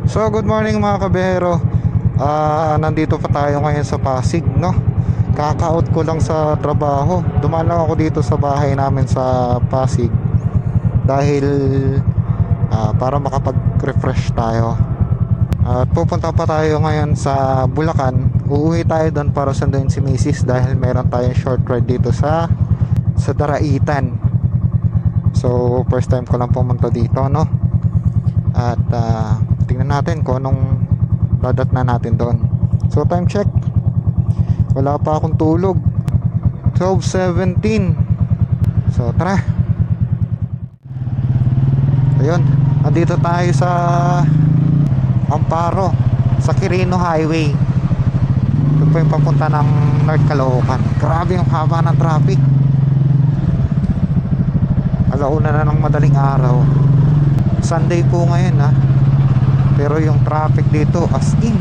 So good morning mga kabihero. Nandito pa tayo ngayon sa Pasig, no? Kaka-out ko lang sa trabaho. Dumaan lang ako dito sa bahay namin sa Pasig dahil para makapag-refresh tayo. At pupunta pa tayo ngayon sa Bulacan. Uuwi tayo doon para sunduin si Mrs. dahil meron tayong short ride dito sa Daraitan. So first time ko lang pumunta dito, no? At tingnan natin kung anong dadat na natin doon. So time check, wala pa akong tulog, 12:17. So tara. Ayun, andito tayo sa Amparo, sa Quirino Highway. Ito po yung papunta ng North Caloocan. Grabe yung haba ng traffic. Alauna na ng madaling araw. Sunday po ngayon pero yung traffic dito as in,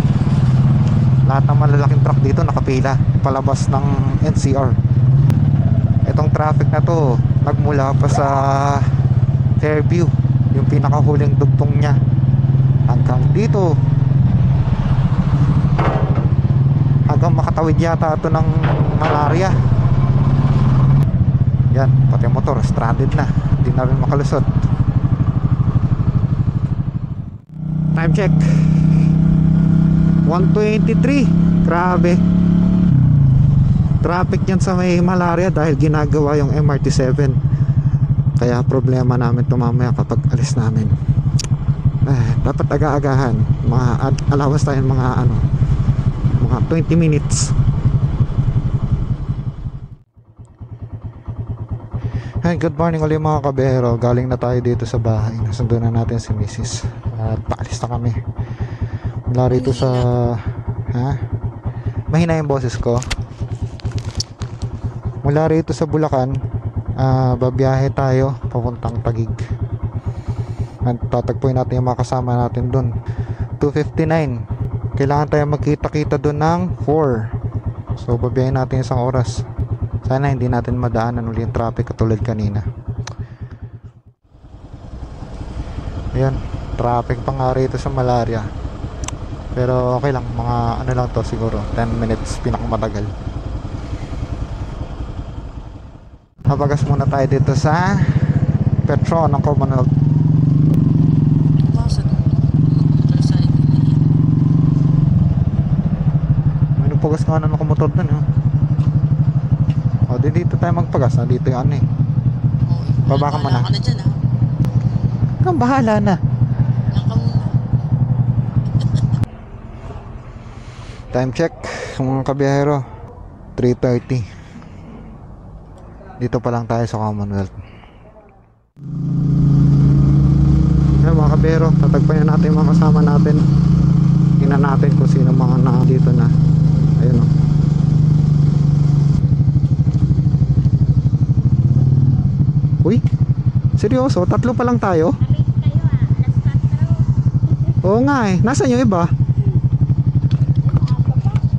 lahat ng malalaking truck dito nakapila palabas ng NCR. Itong traffic na to nagmula pa sa Fairview, yung pinakahuling dugtong niya, hanggang dito, hanggang makatawid yata ito ng Malaria. Yan, pati motor stranded na, hindi na rin makalusot. Time check 1:23. Grabe traffic yan sa may Malaria dahil ginagawa yung MRT7. Kaya problema namin ito mamaya kapag alis namin. Dapat aga-agahan, mga alawas tayo mga mga 20 minutes. Hey, good morning ulit mga kabihero. Galing na tayo dito sa bahay. Nasundo na natin si Mrs. At paalis na kami. Mula rito sa mahina yung boses ko. Mula rito sa Bulacan, babiyahe tayo papuntang Taguig. At tatagpuin natin yung mga kasama natin dun. 2:59. Kailangan tayo magkita-kita dun ng 4. So babiyahin natin isang oras. Sana hindi natin madaanan ulit yung traffic katulad kanina. Ayan, traffic pa nga rito sa Malaria. Pero okay lang, mga ano lang to siguro 10 minutes pinakamatagal. Habagas muna tayo dito sa Petron ng Commonwealth. May nagpagas nga na nakamotor dun dito tayo magpagas. Dito yung ano baba ka muna. Kang bahala na. Time check mga kabiyahero, 3:30. Dito pa lang tayo sa Commonwealth. Ayan mga kabiyahero, tatagpayan natin yung mga kasama natin. Tingnan natin kung sino mga nandito na. Ayun Uy, seryoso? Tatlo pa lang tayo? Oo nga Nasaan yung iba?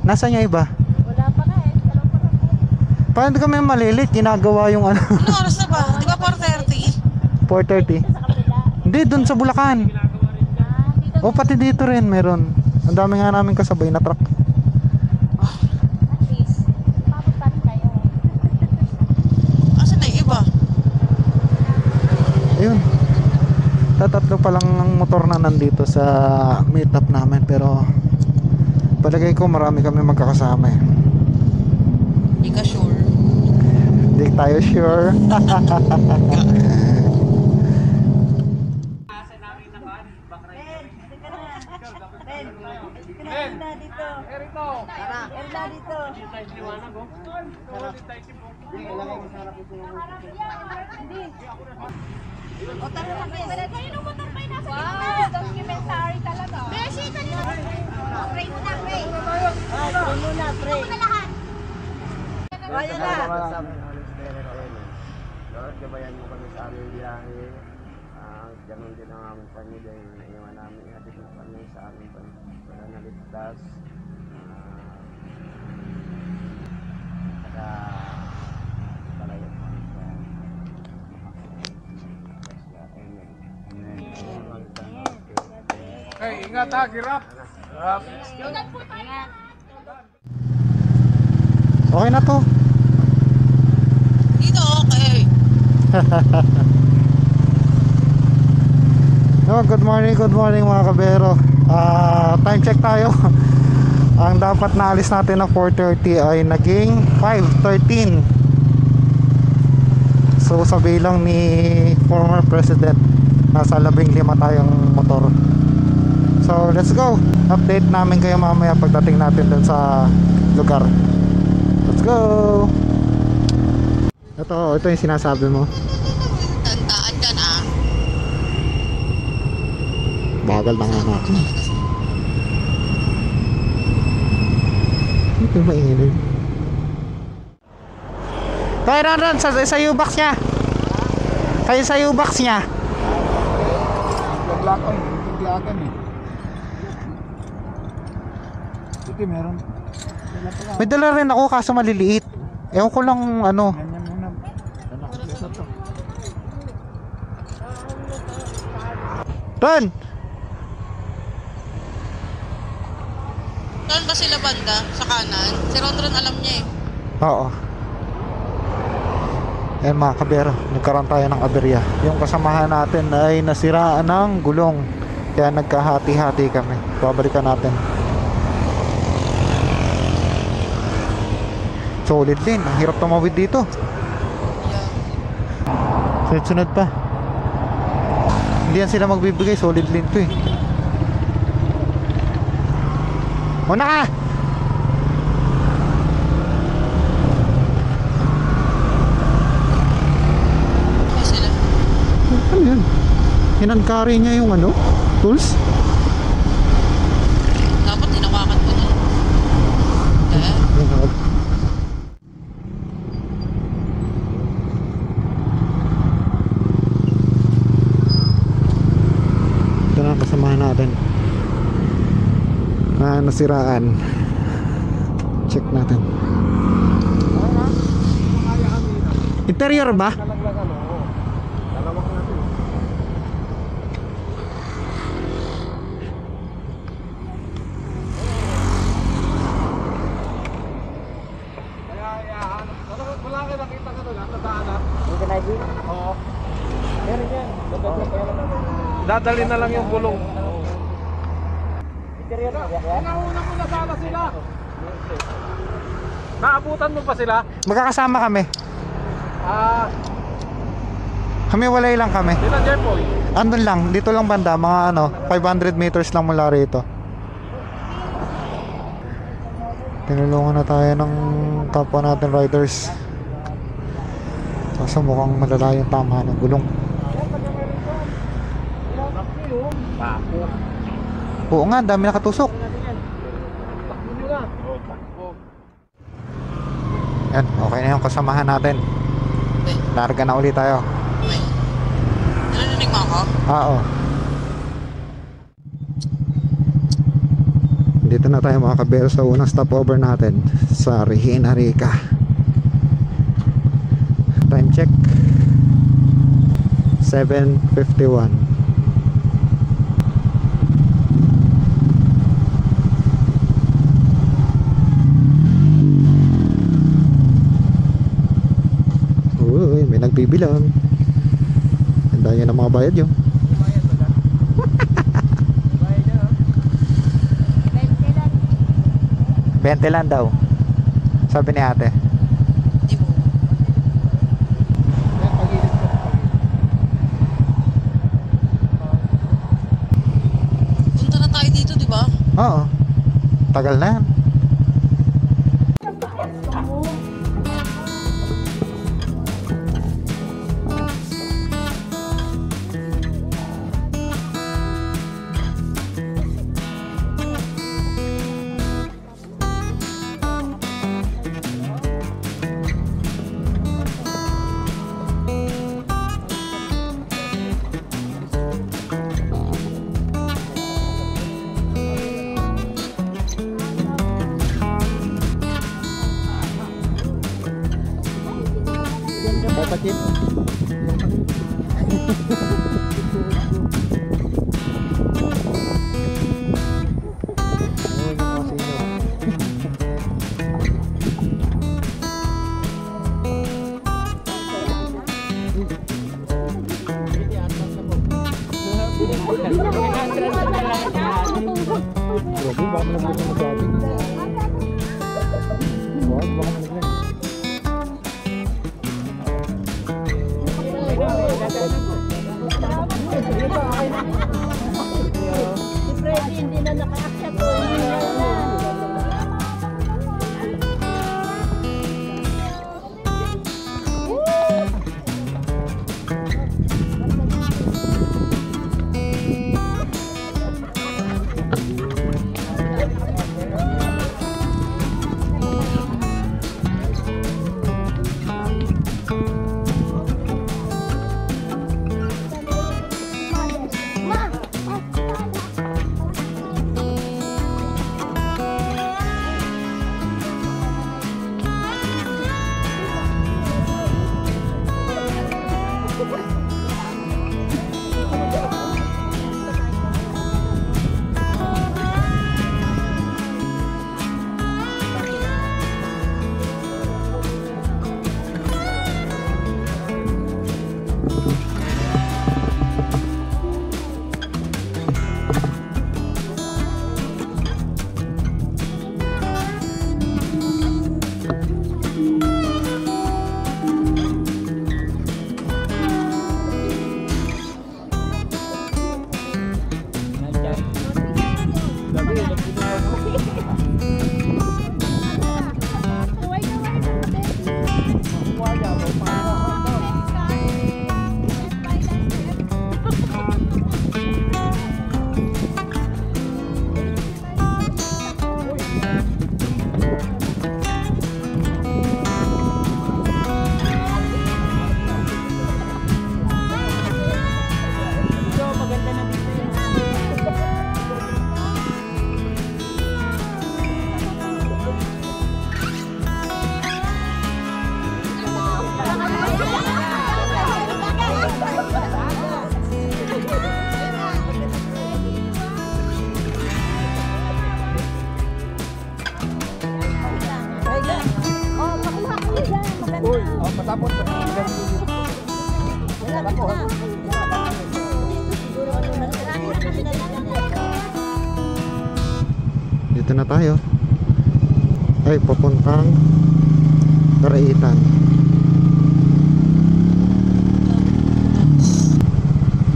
Nasaan yung iba? Wala pa nga Paano kami malilit? Ginagawa yung ano? Anong oras na ba? Di ba 4:30? 4:30? Hindi, dun sa Bulacan. Pati dito rin meron. Ang dami nga namin kasabay na truck. At least, papuntahan kayo. Asan na yung iba? Ayun, tatatlo pa lang ang motor na nandito sa meetup namin. Pero palagay ko marami kami magkakasama Hindi ka sure? Hindi tayo sure. O tara na kayo. Kanino motor pa yung nasa gitna? Documentary talaga. Beshi, kanino? Pray muna, pray. Pray muna, pray. Ito muna lahat. Kaya na. Lord, gabayan mo kami sa aming biyahe. Ganun din ang aming pamilya yung naiwan namin. Ihatid mo kami sa aming para naligtas. Saka palayo po sa Amen. Ingat ha, girap. Okay na to. Dito, okay. No, good morning mga kabero. Time check tayo. Ang dapat na alis natin na 4:30 ay naging 5:13. So sa bilang ni former president, nasa 15 tayong motor. So let's go. Update namin kayo mamaya pagdating natin dun sa lugar. Let's go. Ito yung sinasabi mo. Tandaan ka na. Bagal na nga natin. Ito yung maingin. Kaya ron, sa U-box niya. Kayo sa U-box niya. Naglakan eh. Ito meron. May dala rin ako kaso maliliit. Ewan ko lang ano. Ganyan muna. Ito to. Ron! Saan ba sila banda? Sa kanan? Si Rondron alam niya eh. Oo. Ayan mga kabero, nagkaroon tayo ng aberya. Yung kasamahan natin ay nasiraan ng gulong. Kaya nagkahati-hati kami. Babalikan natin. Solid din. Ang hirap tumawid dito. Sunod-sunod pa. Hindi yan sila magbibigay. Solid din to eh. Una ka! Hindi sila. Ano yun? Hinang-carry niya yung ano? Tools? Dapat hinawakan ko na. Eh? Ito na ang kasamahan natin na nasiraan. Check natin. Interior ba? Nalaglagan o. Dalawang natin. Kaya wala kayo nakita ka doon, nadaanan. Yung kanagin? Oo. Meron yan. Dadali na lang yung gulong. Nauna mo na sana sila. Naabutan mo pa sila? Magkakasama kami. Kami walay lang kami. Sila Jeffoy. Andun lang, dito lang banda, mga ano, 500 meters lang mula rito. Tinulungan na tayo ng kapwa natin riders. Kaso mukhang malala yung tama ng gulong. Oo nga, dami nakatusok. Yan, okay na yung kasamahan natin. Okay. Larga na ulit tayo. Okay. Narinig mo ako? Oo. Dito na tayo mga kabero sa unang stopover natin sa Regina Rica. Time check 7:51. Uy, may nagbibilang. Handa nyo ng mga bayad yun. 20 lang daw. Sabi ni ate. Di mo. Punta na tayo dito, di ba? Oo. Tagal na yan. Kapatid. baka malaglag na masyado. Baka malaglag. Si Freddy hindi na nakaakyat po. Dito na tayo. Ay, papuntang Daraitan.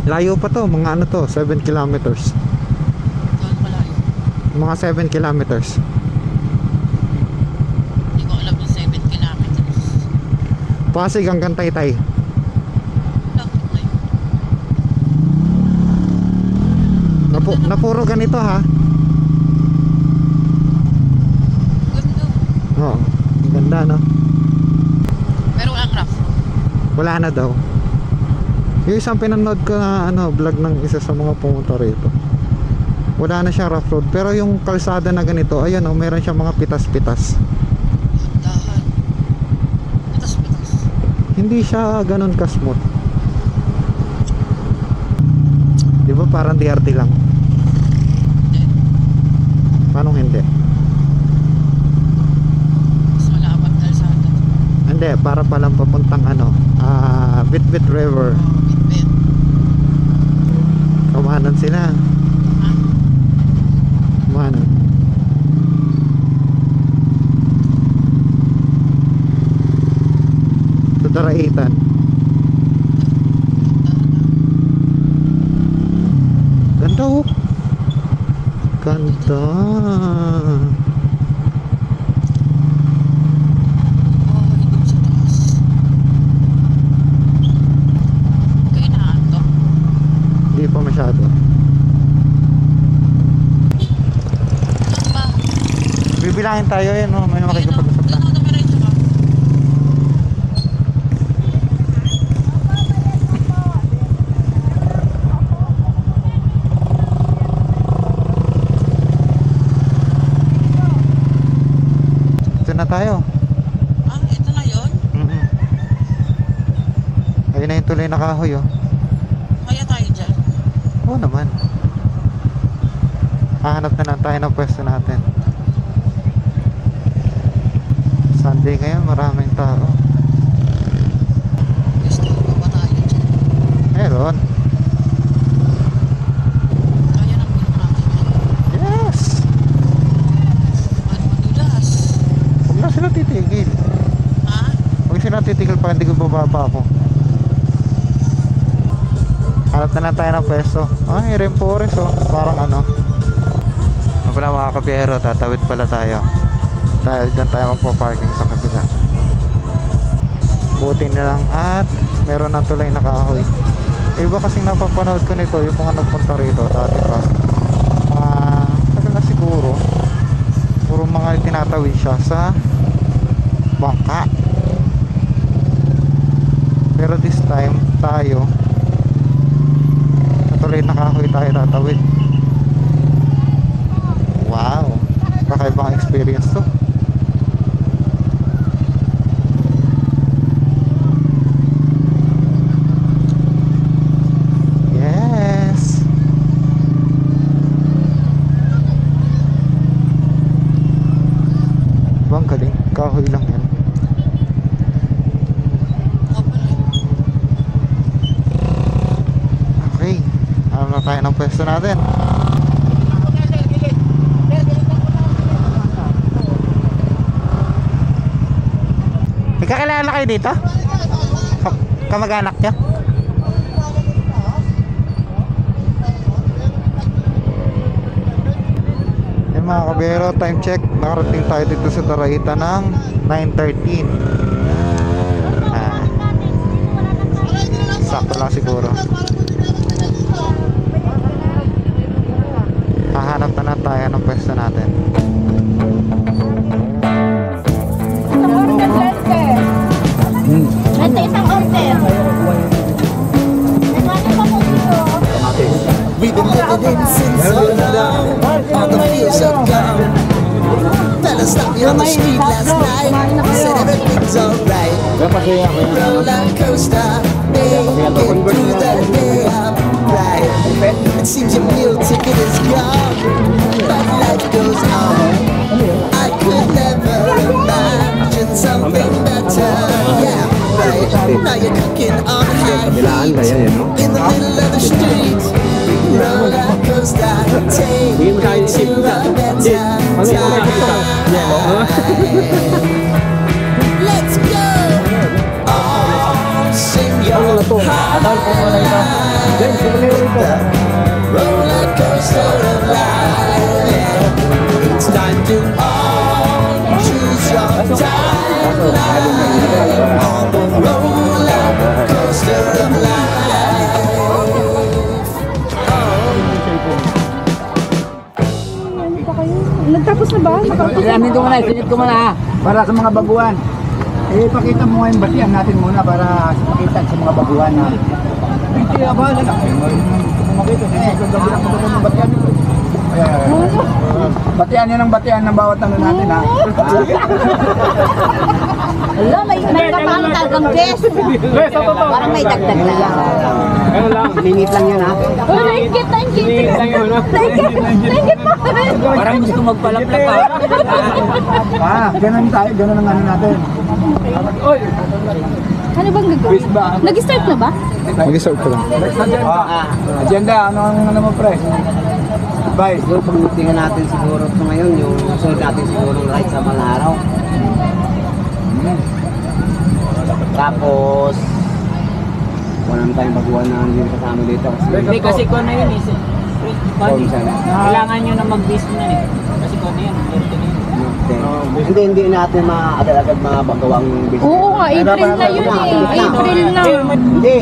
Layo pa to, mga ano to, 7 kilometers. Saan malayo? Mga 7 kilometers. Hindi ko alam yung 7 kilometers. Pasig hanggang Taytay. Bakit na yun? Napuro ganito ha. Ganda. Oo, ang ganda no. Pero walang rough road. Wala na daw. Yung isang pinanood ko na vlog ng isa sa mga pumunta rito. Wala na siya rough road. Pero yung kalsada na ganito, ayan o, meron siya mga pitas-pitas. Dahan. Pitas-pitas. Hindi siya ganun ka-smooth. Di ba parang DRT lang? Hindi. Paano hindi? Mas malapad kalsada. Hindi, para palang papuntang Bitbit River. Oh, bit-bit. Kumanan sila. Ha? Kumanan. Sa Daraitan. Ganda oh. Ganda. Oh, higit sa taas. Kaya inaantok. Hindi pa masyado. Saan ba? Bibilangin tayo yan oh. May makikipag-usap na. Ano, dumiretso ka? Ito na tayo. Ah, ito na yun? Ayun na yung tuloy na kahoy oh. Kaya tayo dyan. Oo naman. Hahanap na lang tayo ng pwesto natin. Sunday ngayon, maraming tao. Gusto ko ba tayo dyan? Meron. Kaya nang bilog natin dyan. Yes! bababa ako. Hanap na lang tayo ng pwesto. Ay, Rempores oh. Parang ano. Ano pala mga kabiyero, tatawid pala tayo. Dahil dyan tayo magpa-parking sa kabila. Buti na lang at meron na tulay na kahoy. Iba kasing napapanood ko nito, yung mga nagpunta rito dati pa. Tagal na siguro. Puro mga tinatawid siya sa bangka. Pero this time, tayo natuloy na kahoy tayo tatawid. Wow, kakaibang experience to. Yes. Bang galing, kahoy lang yan. Okay, ano na tayo ng pwesto natin. May kakilala kayo dito? Kamag-anak niya? Yan mga kabero, time check. Nakarating tayo dito sa Tarahita ng 9:13. Sakto lang siguro. Hahanap na tayo ng pwesto natin. Ito isang order. We've been living in sin so long, all the feels are gone. Fella stopped me on the street last night, said everything's alright. Roller coaster, making through the day upright. It seems your meal ticket is gone, but life goes on. I could never imagine something better. Yeah, right. Now you're cooking on high heat in the middle of the street. Roller coaster, take me to a better time. Let's go. Oh, sing your heart out. Roller coaster of life. It's time to all choose your timeline on the roller coaster of life. Nagtapos na ba? Ilamin ko muna, isinit ko muna ha, para sa mga baguhan. Pakita mo nga yung batian natin muna para pakita sa mga baguhan na hindi ba na makita sa gabi ng batian. Batian yan ang batian ng bawat ano natin ha. Wala, may kapang tagang guest. Parang may dagdag na lang. Ano lang, limit lang yan ha. Oh, naingit. Limit lang yun ha. Naingit pa. Parang gusto magpalaplag ha. Ganun tayo, ganun ang ano natin. Oy! Ano bang gagawin? Nag-start na ba? Mag-isort ko lang. Next agenda, ano mo pre? Advice. Siguro pagmutingan natin siguro ito ngayon, yung sunod natin siguro right sa mga araw. Tapos, wala naman tayong baguhan na hindi kasama dito. Hindi kasi ko na yun eh. Kailangan nyo na mag-base na eh. Kasi ko na yun. Hindi natin agad-agad magawang business. Oo nga, April na yun eh. April na.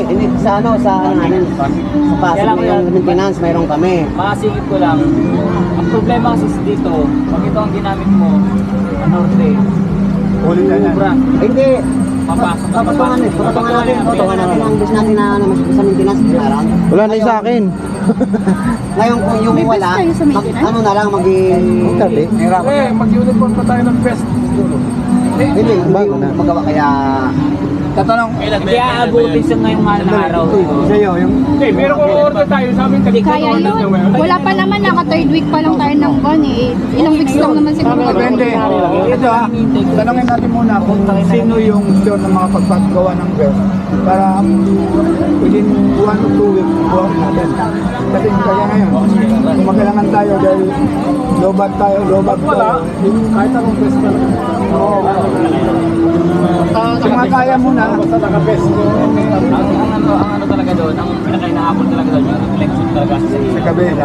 Hindi sa ano, sa Pasig mayroong maintenance, mayroong kami. Makasingit ko lang. Ang problema kasi dito, pag ito ang ginamit mo, norte, sobra. Hindi, Papasok patungan natin ang business natin na sa maintenance. Wala na yung sa akin. Ngayon kung yung May wala, best tayo sa maintenance? ano na lang mag-uniform pa tayo ng best. hindi magawa kaya Tatanong, hindi aabutin sa ngayong mahal na araw. Sa'yo, yung... Hindi, pero kung order tayo, sabi Kaya yun. Wala pa naman, naka third week pa lang tayo ng bus. naman eh. Ilang weeks lang naman siguro. Depende. Ito ha, tanongin natin muna kung sino yung sure na mga pagpagawa ng best. Para within 1 to 2 weeks, buwan natin. Kasi kaya ngayon, kung magkailangan tayo dahil lobat tayo. Kahit anong best ka lang. Kung makaya muna, Basta naka-best. Ang ano talaga doon, ang pinaka-inaapon talaga doon, yung reflection talaga sa kabila.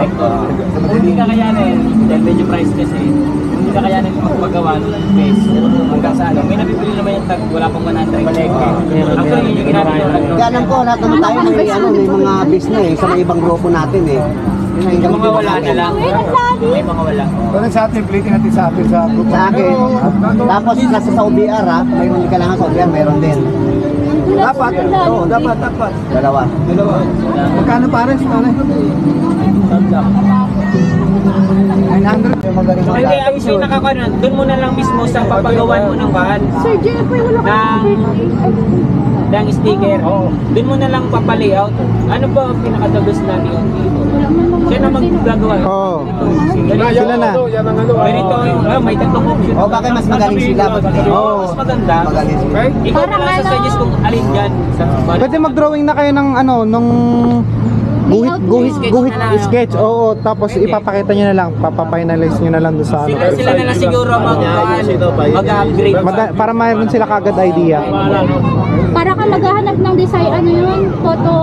Kung hindi kakayanin, dahil medyo price kasi, kung hindi kakayanin magpagawa ng base, hanggang sa ano, may nabibili naman yung tag, wala pang 100. Actually, yun yung ginagawa yung tag. Kaya alam ko, lahat naman tayo may mga business eh, sa mga ibang grupo natin eh. Yung mga wala na lang, may mga wala. Kung sa atin, plitin natin sa atin sa group. Sa akin. Tapos nasa sa OBR ha, mayroon kailangan sa OBR, mayroon din. Dapat. Oo, dapat. Dalawa. Magkano pares? 900. Yung magaling mo Hindi, ang issue nakakano, doon mo na lang mismo sa papagawan mo ng van, Sir Jeffrey, wala ka. ng sticker. Doon mo na lang papalayout. Ano ba ang pinaka-the best na layout dito? Siya na maggagawa. Oo. Ganito. Sila na. Yan ang ano. Ganito yung, may tatlong option. O bakit mas magaling sila? Oo, mas maganda. Magaling sila. Ikaw na lang sa suggest kung alin dyan. Pwede mag-drawing na kayo ng ano, nung guhit sketch. Oo, tapos ipapakita nyo na lang, papafinalize nyo na lang doon sa ano. Sila na lang siguro mag-upgrade. Para mayroon sila kagad idea. Para ka maghahanap ng design, ano yun? Photo,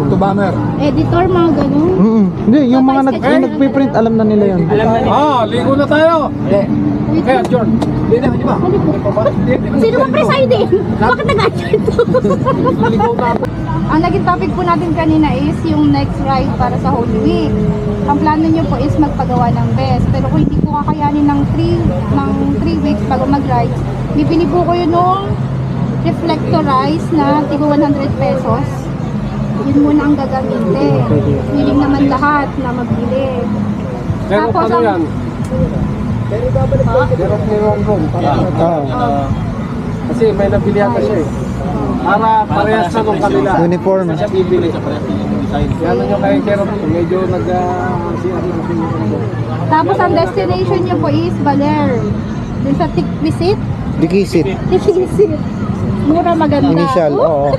to banner. editor, mga ganun. Hindi, yung mga yung nagpiprint, alam na nila yun. Alam na nila. Ligo na tayo. Kaya, John. Hindi na, di ba? Sino ba presiding? Bakit nag-adjourn to? Ang naging topic po natin kanina is yung next ride para sa Holy Week. Ang plano nyo po is magpagawa ng best. Pero kung hindi po kakayanin ng 3 weeks bago mag-ride, bibili po ko yun nung reflectorize na tigo 100 pesos. Yun muna ang gagamitin. Willing naman lahat na magbili. Pero Tapos ano ang- yan? Meron ni Ron. Kasi may nabilihan na siya eh. Para parehas na nung kanila. Uniform. Siya bibili. Yan nyo kay Keron. Medyo Tapos ang destination nyo po is Baler. Dun sa Tikvisit. Dikisit. Tikvisit. Mura, maganda. Initial, oo.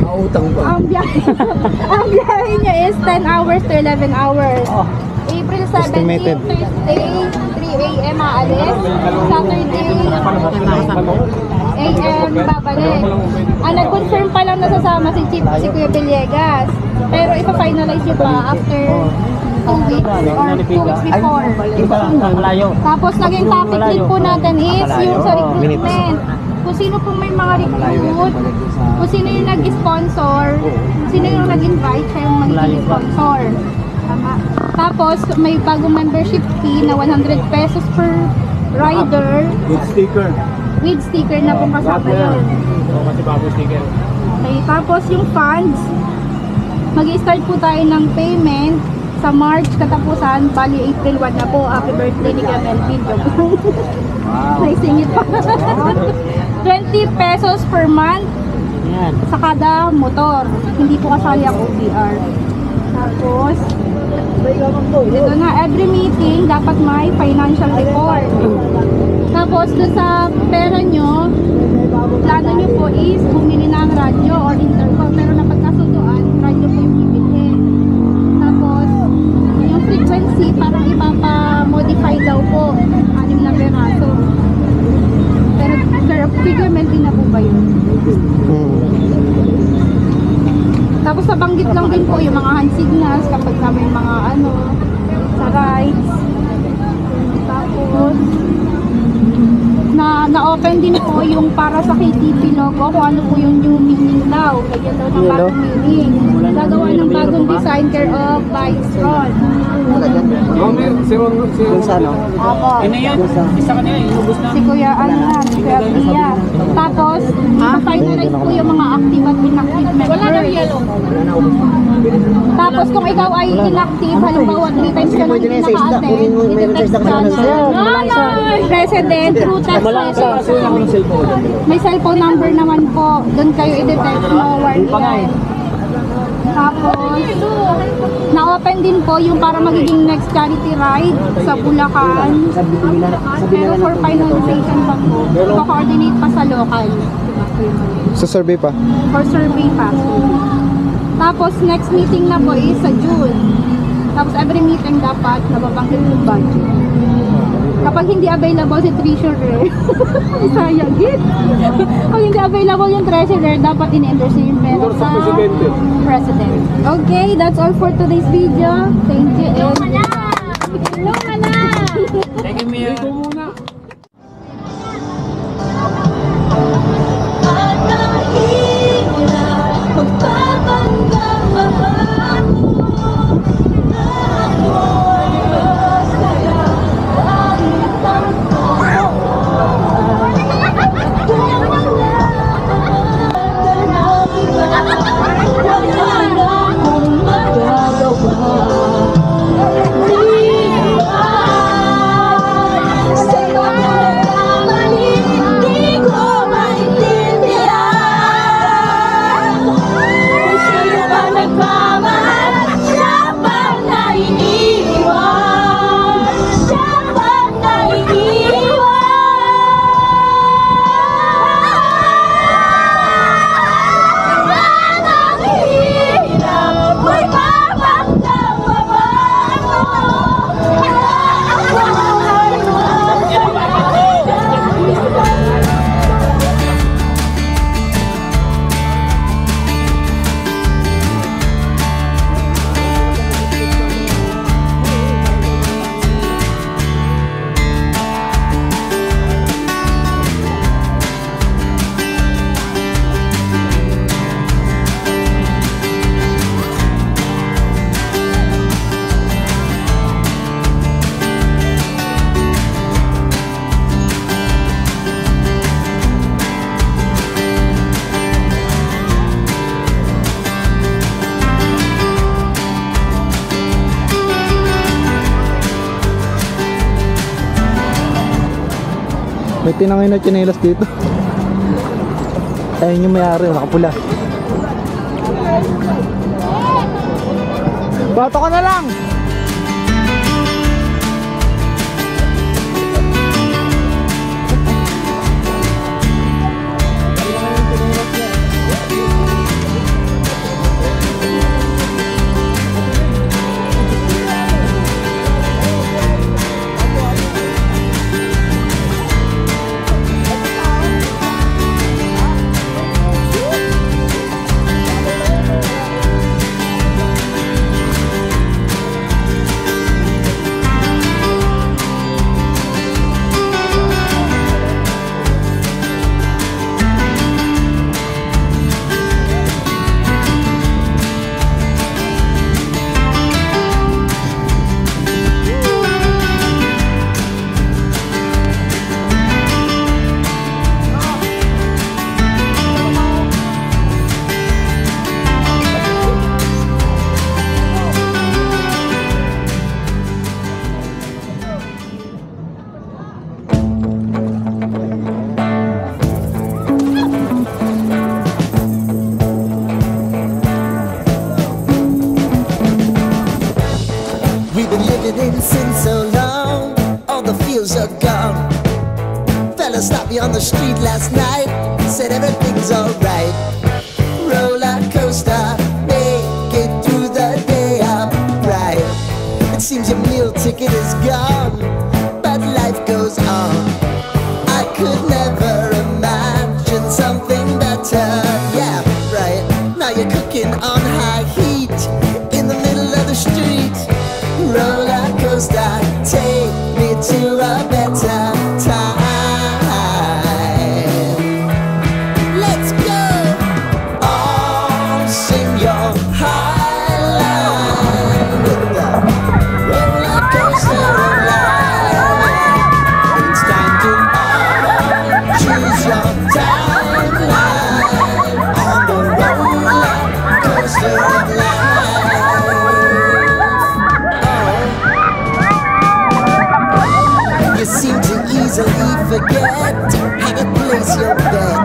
Mautang pa. Ang biyahe niya is 10 hours to 11 hours. April 17, Estimated. Thursday, 3 a.m. aalis. Saturday, a.m. babalik. Ang nag-confirm pa lang nasasama si Chief, si Kuya Villegas. Pero ipa-finalize niyo pa after 2 weeks or 2 weeks before. Tapos naging topic din po natin is yung sa recruitment. Kung sino po may mga recruit, kung sino yung nag-sponsor, sino yung nag-invite, siya yung magiging sponsor. Tama. Tapos may bagong membership fee na 100 pesos per rider. With sticker. With sticker na po kasama yun. Kasi bago sticker. Okay, tapos yung funds, mag-start po tayo ng payment sa March katapusan, bali April 1 na po. Happy birthday ni Kuya Melvin. Naisingit pa. 20 pesos per month sa kada motor. Hindi po kasali ang OBR. Tapos, ito na, every meeting dapat may financial report. Tapos, doon sa pera nyo, plano nyo po is bumili ng radyo or intercom. Pero napagkasunduan, radyo po yung bibili. Tapos, yung frequency, parang ipapa-modify daw po. 6 na peraso. Pero figurement din na po ba yun? Tapos nabanggit lang din po yung mga hand signals kapag na may mga sa rides. Tapos na-open din po yung para sa KTP logo kung ano po yung new meaning daw. Lagyan daw ng bagong meaning. Gagawa ng bagong design care of Bistron. Yung sa ano? Apo. Ano yan? Isa ka nila, inubos na. Si Kuya si Kuya Pia. Tapos, finalize po yung mga active at inactive members. Wala na yellow. Tapos kung ikaw ay inactive, halimbawa 3 times ka lang hindi naka-attend, iti-text ka na. President, through text message. May cellphone number naman po. Doon kayo i-detect mo, warning yan. Tapos, na-open din po yung para magiging next charity ride sa Bulacan. Pero for finalization pa po, co-coordinate pa sa local. Sa survey pa? For survey pa. Tapos, next meeting na po is sa June. Tapos, every meeting dapat nababanggit yung budget. Kapag hindi available si treasurer, sayang git. Pag hindi available yung treasurer, dapat in-endorse yung pera sa president. Okay, that's all for today's video. Thank you and Thank you, Mia. May tinangay na tsinelas dito. Ayun yung mayari, nakapula. Bato ka na lang! We've been living in sin so long, all the feels are gone. Fella stopped me on the street last night, said everything's alright. Roller coaster, make it through the day upright. It seems your meal ticket is gone, but life goes on. I could never imagine something better. Yeah, right. Now you're cooking on high heat in the middle of the street. Roller coaster, take me to a better time. Let's go! All sing your high line with the roller coaster of life. It's time to all choose your timeline on the roller coaster of life. You seem to easily forget how to place your bet.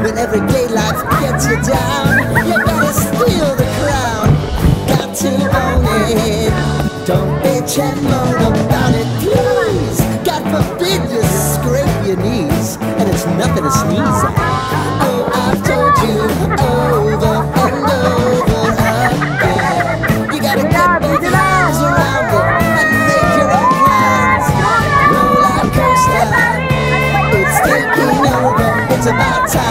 When everyday life gets you down, you gotta steal the crowd. and moan about it, please. God forbid you scrape your knees, and it's nothing to sneeze at. Oh, I've told you over and over again. You gotta get both hands around it and make your own plans. Roller coaster, it's taking over. It's about time.